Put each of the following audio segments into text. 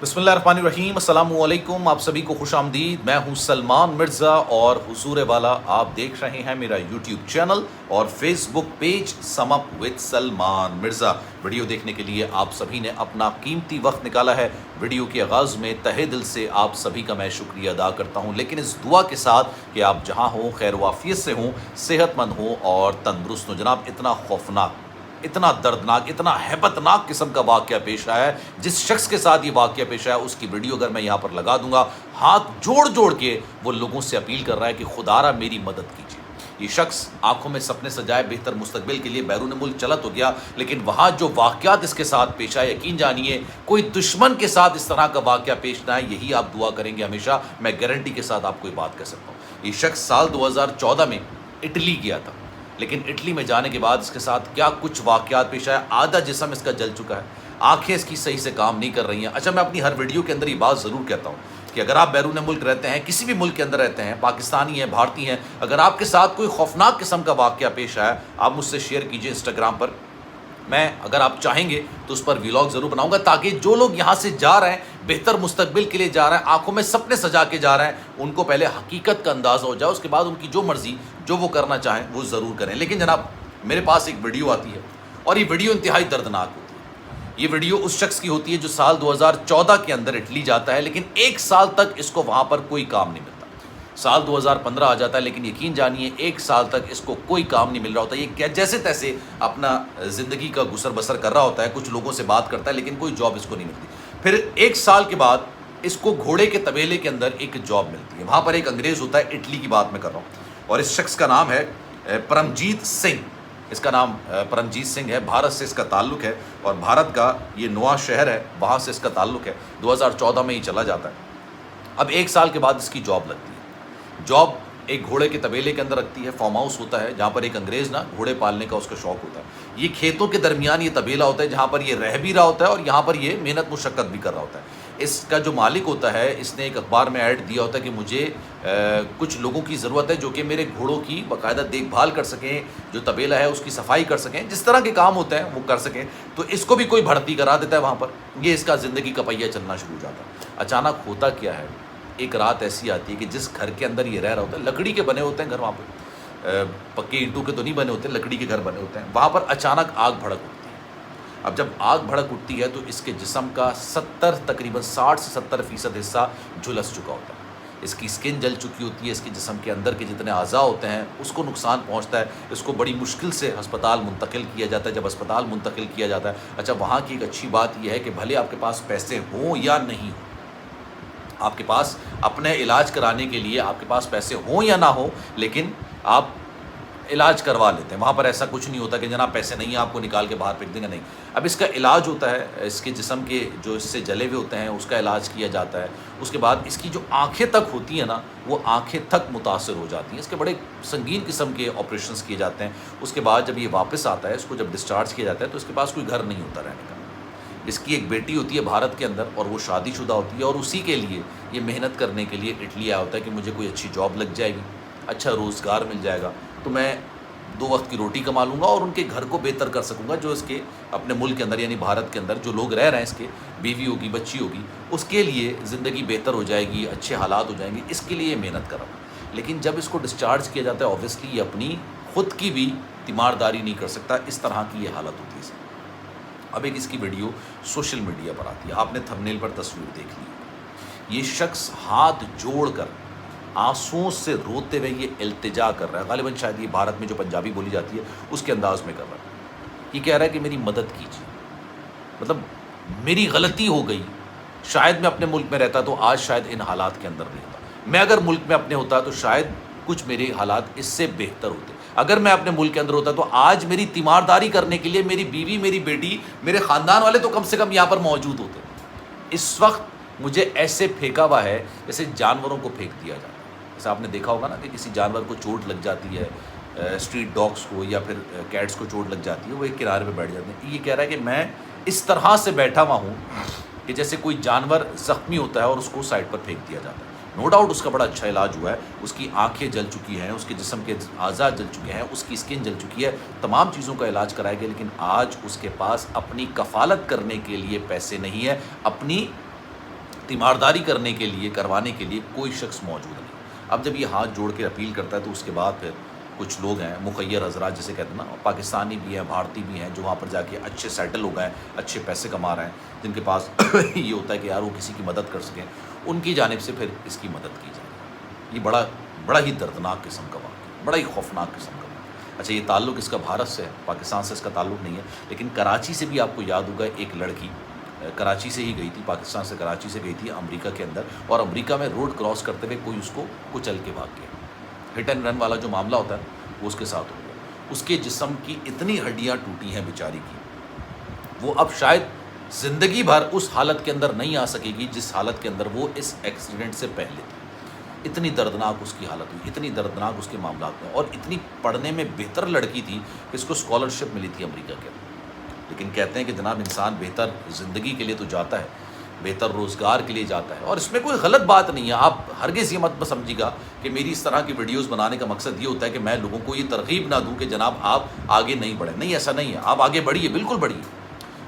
बिस्मिल्लाहिर्रहमानिर्रहीम, अस्सलाम वालेकुम। आप सभी को खुश आमदीद। मैं हूं सलमान मिर्ज़ा और हुजूर वाला आप देख रहे हैं मेरा यूट्यूब चैनल और Facebook page sum up with Salman Mirza. Video देखने के लिए आप सभी ने अपना कीमती वक्त निकाला है। वीडियो के आगाज़ में तहे दिल से आप सभी का मैं शुक्रिया अदा करता हूं, लेकिन इस दुआ के साथ कि आप जहां हों खैर वाफियत से हों, सेहतमंद हों और तंदुरुस्त हों। जनाब, इतना खौफनाक, इतना दर्दनाक, इतना हैबतनाक किस्म का वाक़या पेश आया है। जिस शख्स के साथ ये वाक़या पेश आया उसकी वीडियो अगर मैं यहाँ पर लगा दूंगा, हाथ जोड़ जोड़ के वो लोगों से अपील कर रहा है कि खुदारा मेरी मदद कीजिए। ये शख्स आंखों में सपने सजाए बेहतर मुस्तकबिल के लिए बैरून मुल्क चला तो गया, लेकिन वहाँ जो वाक़यात इसके साथ पेश आए, यकीन जानिए कोई दुश्मन के साथ इस तरह का वाक़या पेश ना आए, यही आप दुआ करेंगे हमेशा। मैं गारंटी के साथ आपको ये बात कह सकता हूँ। ये शख्स साल 2014 में इटली गया था, लेकिन इटली में जाने के बाद इसके साथ क्या कुछ वाक़यात पेश आया। आधा जिस्म इसका जल चुका है, आंखें इसकी सही से काम नहीं कर रही हैं। अच्छा, मैं अपनी हर वीडियो के अंदर ये बात ज़रूर कहता हूँ कि अगर आप बैरून मुल्क रहते हैं, किसी भी मुल्क के अंदर रहते हैं, पाकिस्तानी हैं, भारतीय हैं, अगर आपके साथ कोई खौफनाक किस्म का वाक़या पेश आया, आप मुझसे शेयर कीजिए इंस्टाग्राम पर। मैं अगर आप चाहेंगे तो उस पर व्लॉग ज़रूर बनाऊंगा, ताकि जो लोग यहाँ से जा रहे हैं, बेहतर मुस्तकबिल के लिए जा रहे हैं, आंखों में सपने सजा के जा रहे हैं, उनको पहले हकीकत का अंदाज़ा हो जाए, उसके बाद उनकी जो मर्ज़ी, जो वो करना चाहें वो ज़रूर करें। लेकिन जनाब, मेरे पास एक वीडियो आती है और ये वीडियो इंतहाई दर्दनाक होती है। ये वीडियो उस शख्स की होती है जो साल 2014 के अंदर इटली जाता है, लेकिन एक साल तक इसको वहाँ पर कोई काम नहीं मिलता। साल 2015 आ जाता है, लेकिन यकीन जानिए एक साल तक इसको कोई काम नहीं मिल रहा होता। ये क्या जैसे तैसे अपना ज़िंदगी का गुसर बसर कर रहा होता है, कुछ लोगों से बात करता है, लेकिन कोई जॉब इसको नहीं मिलती। फिर एक साल के बाद इसको घोड़े के तबेले के अंदर एक जॉब मिलती है। वहाँ पर एक अंग्रेज़ होता है, इटली की बात मैं कर रहा हूँ, और इस शख्स का नाम है परमजीत सिंह। इसका नाम परमजीत सिंह है। भारत से इसका ताल्लुक़ है और भारत का ये नवा शहर है, वहाँ से इसका ताल्लुक़ है। 2014 में ही चला जाता है। अब एक साल के बाद इसकी जॉब लगती है। जॉब एक घोड़े के तबेले के अंदर रखती है। फार्म हाउस होता है जहाँ पर एक अंग्रेज़ ना घोड़े पालने का उसका शौक़ होता है। ये खेतों के दरमियान ये तबेला होता है, जहाँ पर ये रह भी रहा होता है और यहाँ पर ये मेहनत मुशक्क़त भी कर रहा होता है। इसका जो मालिक होता है, इसने एक अखबार में ऐड दिया होता है कि मुझे कुछ लोगों की ज़रूरत है जो कि मेरे घोड़ों की बाकायदा देखभाल कर सकें, जो तबेला है उसकी सफाई कर सकें, जिस तरह के काम होते हैं वो कर सकें। तो इसको भी कोई भर्ती करा देता है वहाँ पर। ये इसका ज़िंदगी का पहिया चलना शुरू हो जाता है। अचानक होता क्या है, एक रात ऐसी आती है कि जिस घर के अंदर ये रह रहा होता है, लकड़ी के बने होते हैं घर वहाँ पर, पक्के ईंटों के तो नहीं बने होते, लकड़ी के घर बने होते हैं। वहाँ पर अचानक आग भड़क उठती है। अब जब आग भड़क उठती है तो इसके जिस्म का तकरीबन 60 से 70% हिस्सा झुलस चुका होता है। इसकी स्किन जल चुकी होती है, इसके जिस्म के अंदर के जितने अज़ा होते हैं उसको नुकसान पहुंचता है। इसको बड़ी मुश्किल से अस्पताल मुंतकिल किया जाता है। जब अस्पताल मुंतकिल किया जाता है, अच्छा, वहाँ की एक अच्छी बात यह है कि भले आपके पास पैसे हों या नहीं हों, आपके पास अपने इलाज कराने के लिए आपके पास पैसे हों या ना हो, लेकिन आप इलाज करवा लेते हैं। वहाँ पर ऐसा कुछ नहीं होता कि जनाब पैसे नहीं हैं आपको निकाल के बाहर फेंक देंगे, नहीं। अब इसका इलाज होता है, इसके जिस्म के जो इससे जले हुए होते हैं उसका इलाज किया जाता है। उसके बाद इसकी जो आँखें तक होती हैं ना, वो आँखें तक मुतासर हो जाती हैं। इसके बड़े संगीन किस्म के ऑपरेशंस किए जाते हैं। उसके बाद जब ये वापस आता है, इसको जब डिस्चार्ज किया जाता है, तो इसके पास कोई घर नहीं होता रहने का। इसकी एक बेटी होती है भारत के अंदर और वो शादीशुदा होती है, और उसी के लिए ये मेहनत करने के लिए इटली आया होता है कि मुझे कोई अच्छी जॉब लग जाएगी, अच्छा रोज़गार मिल जाएगा, तो मैं 2 वक्त की रोटी कमा लूँगा और उनके घर को बेहतर कर सकूँगा। जो इसके अपने मुल्क के अंदर यानी भारत के अंदर जो लोग रह रहे हैं, इसके बीवी होगी, बच्ची होगी, उसके लिए ज़िंदगी बेहतर हो जाएगी, अच्छे हालात हो जाएंगे, इसके लिए मेहनत कर रहा हूँ। लेकिन जब इसको डिस्चार्ज किया जाता है, ऑब्वियसली ये अपनी ख़ुद की भी तीमारदारी नहीं कर सकता। इस तरह की ये हालत होती है। अब एक इसकी वीडियो सोशल मीडिया पर आती है। आपने थंबनेल पर तस्वीर देख ली। ये शख्स हाथ जोड़कर आंसुओं से रोते हुए ये इल्तिजा कर रहा है। गालिबन शायद ये भारत में जो पंजाबी बोली जाती है उसके अंदाज में कर रहा है। ये कह रहा है कि मेरी मदद कीजिए, मतलब मेरी गलती हो गई। शायद मैं अपने मुल्क में रहता तो आज शायद इन हालात के अंदर नहीं होता। मैं अगर मुल्क में अपने होता तो शायद कुछ मेरे हालात इससे बेहतर होते। अगर मैं अपने मुल्क के अंदर होता तो आज मेरी तीमारदारी करने के लिए मेरी बीवी, मेरी बेटी, मेरे ख़ानदान वाले तो कम से कम यहाँ पर मौजूद होते। इस वक्त मुझे ऐसे फेंका हुआ है जैसे जानवरों को फेंक दिया जाता है। जैसे आपने देखा होगा ना कि किसी जानवर को चोट लग जाती है, स्ट्रीट डॉग्स को या फिर कैट्स को चोट लग जाती है, वो एक किनारे पे बैठ जाते हैं। ये कह रहा है कि मैं इस तरह से बैठा हुआ हूँ कि जैसे कोई जानवर ज़ख्मी होता है और उसको साइड पर फेंक दिया जाता है। नो डाउट उसका बड़ा अच्छा इलाज हुआ है, उसकी आंखें जल चुकी हैं, उसके जिस्म के आज़ा जल चुके हैं, उसकी स्किन जल चुकी है, तमाम चीज़ों का इलाज कराया गया, लेकिन आज उसके पास अपनी कफ़ालत करने के लिए पैसे नहीं है, अपनी تیمارداری کرنے کے لیے کروانے کے لیے کوئی شخص موجود نہیں۔ اب جب یہ ہاتھ جوڑ کے اپیل کرتا ہے تو اس کے بعد پھر کچھ لوگ ہیں مخیر حضرات جسے کہتے ہیں نا، پاکستانی بھی ہیں بھارتی بھی ہیں جو وہاں پر جا کے اچھے سیٹل ہو گئے ہیں، اچھے پیسے کما رہے ہیں، جن کے پاس یہ ہوتا ہے کہ یار وہ کسی کی مدد کر سکیں، ان کی جانب سے پھر اس کی مدد کی جائے۔ یہ بڑا ہی دردناک قسم کا واقعہ، بڑا ہی خوفناک قسم کا واقعہ۔ اچھا، یہ تعلق اس کا بھارت سے ہے، پاکستان سے اس کا تعلق نہیں ہے، لیکن کراچی سے بھی آپ کو یاد ہوگا ایک لڑکی کراچی سے ہی گئی تھی، پاکستان سے کراچی سے گئی تھی امریکہ کے اندر، اور امریکہ میں روڈ کراس کرتے ہوئے کوئی اس کو کچل کے بھاگ گیا۔ ہٹ اینڈ رن والا جو معاملہ ہوتا ہے وہ اس کے ساتھ ہو گیا۔ اس کے جسم کی اتنی ہڈیاں ٹوٹی ہیں بیچاری کی، وہ اب شاید زندگی بھر اس حالت کے اندر نہیں آ سکے گی جس حالت کے اندر وہ اس ایکسیڈنٹ سے پہلے تھی۔ اتنی دردناک اس کی حالت ہوئی، اتنی دردناک اس کے معاملات میں، اور اتنی پڑھنے میں بہتر لڑکی تھی کہ اس کو اسکالرشپ ملی تھی امریکہ کے اندر۔ لیکن کہتے ہیں کہ جناب انسان بہتر زندگی کے لیے تو جاتا ہے، بہتر روزگار کے لیے جاتا ہے، اور اس میں کوئی غلط بات نہیں ہے۔ آپ ہرگز یہ مت سمجھیے گا کہ میری اس طرح کی ویڈیوز بنانے کا مقصد یہ ہوتا ہے کہ میں لوگوں کو یہ ترغیب نہ دوں کہ جناب آپ آگے نہیں بڑھیں۔ نہیں، ایسا نہیں ہے، آپ آگے بڑھیے، بالکل بڑھیے،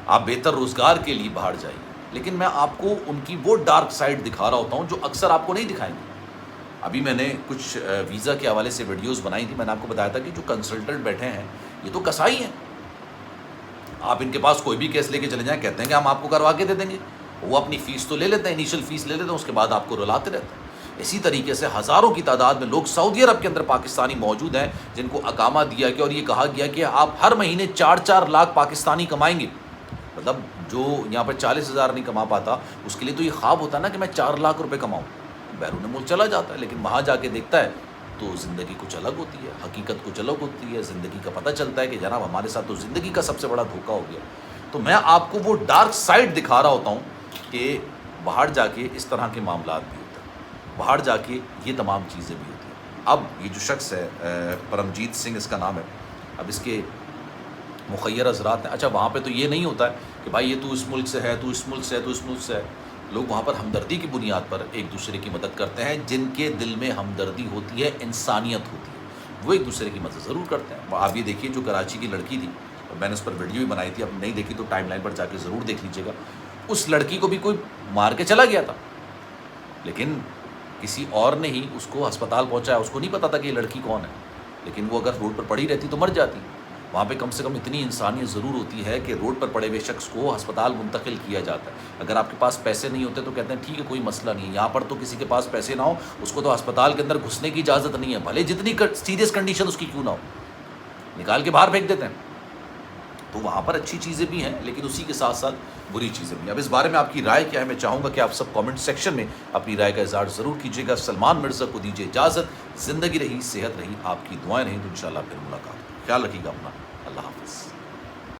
آپ بہتر روزگار کے لیے باہر جائیے، لیکن میں آپ کو ان کی وہ ڈارک سائڈ دکھا رہا ہوتا ہوں جو اکثر آپ کو نہیں دکھائیں گے۔ ابھی میں نے کچھ ویزا کے حوالے سے ویڈیوز بنائی تھی، میں نے آپ کو بتایا تھا کہ جو کنسلٹنٹ بیٹھے ہیں یہ تو کسائی ہیں، آپ ان کے پاس کوئی بھی کیس لے کے چلے جائیں، کہتے ہیں کہ ہم آپ کو کروا کے دے دیں گے، وہ اپنی فیس تو لے لیتے ہیں، انیشل فیس لے لیتے ہیں، اس کے بعد آپ کو رلاتے رہتے ہیں۔ اسی طریقے سے ہزاروں کی تعداد میں لوگ سعودی عرب کے اندر پاکستانی موجود ہیں جن کو اقامہ دیا گیا اور یہ کہا گیا کہ آپ ہر مہینے 4 لاکھ پاکستانی کمائیں گے۔ مطلب جو یہاں پر 40,000 نہیں کما پاتا اس کے لیے تو یہ خواب ہوتا ہے نا کہ میں 4 لاکھ روپے کماؤں، بیرون ملک چلا جاتا ہے، لیکن وہاں جا کے دیکھتا ہے تو زندگی کچھ الگ ہوتی ہے، حقیقت کچھ الگ ہوتی ہے، زندگی کا پتہ چلتا ہے کہ جناب ہمارے ساتھ تو زندگی کا سب سے بڑا دھوکہ ہو گیا۔ تو میں آپ کو وہ ڈارک سائڈ دکھا رہا ہوتا ہوں کہ باہر جا کے اس طرح کے معاملات بھی ہوتے ہیں، باہر جا کے یہ تمام چیزیں بھی ہوتی ہیں۔ اب یہ جو شخص ہے پرمجیت سنگھ اس کا نام ہے، اب اس کے مخیر حضرات ہیں۔ اچھا، وہاں پہ تو یہ نہیں ہوتا ہے کہ بھائی یہ تو اس ملک سے ہے، تو اس ملک سے ہے، تو اس ملک سے ہے۔ لوگ وہاں پر ہمدردی کی بنیاد پر ایک دوسرے کی مدد کرتے ہیں، جن کے دل میں ہمدردی ہوتی ہے، انسانیت ہوتی ہے، وہ ایک دوسرے کی مدد ضرور کرتے ہیں۔ آپ یہ دیکھیے جو کراچی کی لڑکی تھی، میں نے اس پر ویڈیو بھی بنائی تھی، اب نہیں دیکھی تو ٹائم لائن پر جا کے ضرور دیکھ لیجیے گا۔ اس لڑکی کو بھی کوئی مار کے چلا گیا تھا، لیکن کسی اور نے ہی اس کو ہسپتال پہنچایا، اس کو نہیں پتا تھا کہ یہ لڑکی کون ہے، لیکن وہ اگر روڈ پر پڑی رہتی تو مر جاتی۔ وہاں پہ کم سے کم اتنی انسانیت ضرور ہوتی ہے کہ روڈ پر پڑے ہوئے شخص کو ہسپتال منتقل کیا جاتا ہے۔ اگر آپ کے پاس پیسے نہیں ہوتے تو کہتے ہیں ٹھیک ہے کوئی مسئلہ نہیں ہے، یہاں پر تو کسی کے پاس پیسے نہ ہو اس کو تو ہسپتال کے اندر گھسنے کی اجازت نہیں ہے، بھلے جتنی سیریس کنڈیشن اس کی کیوں نہ ہو، نکال کے باہر پھینک دیتے ہیں۔ تو وہاں پر اچھی چیزیں بھی ہیں لیکن اسی کے ساتھ ساتھ بری چیزیں بھی ہیں۔ اب اس بارے میں آپ کی رائے کیا ہے؟ میں چاہوں گا کہ آپ سب کامنٹ سیکشن میں اپنی رائے کا اظہار ضرور کیجیے گا۔ سلمان مرزا کو دیجیے اجازت، زندگی رہی، صحت رہی، آپ کی دعائیں رہیں تو انشاءاللہ پھر ملاقات ہوگی۔ خیال رکھیے گا اپنا، اللہ حافظ۔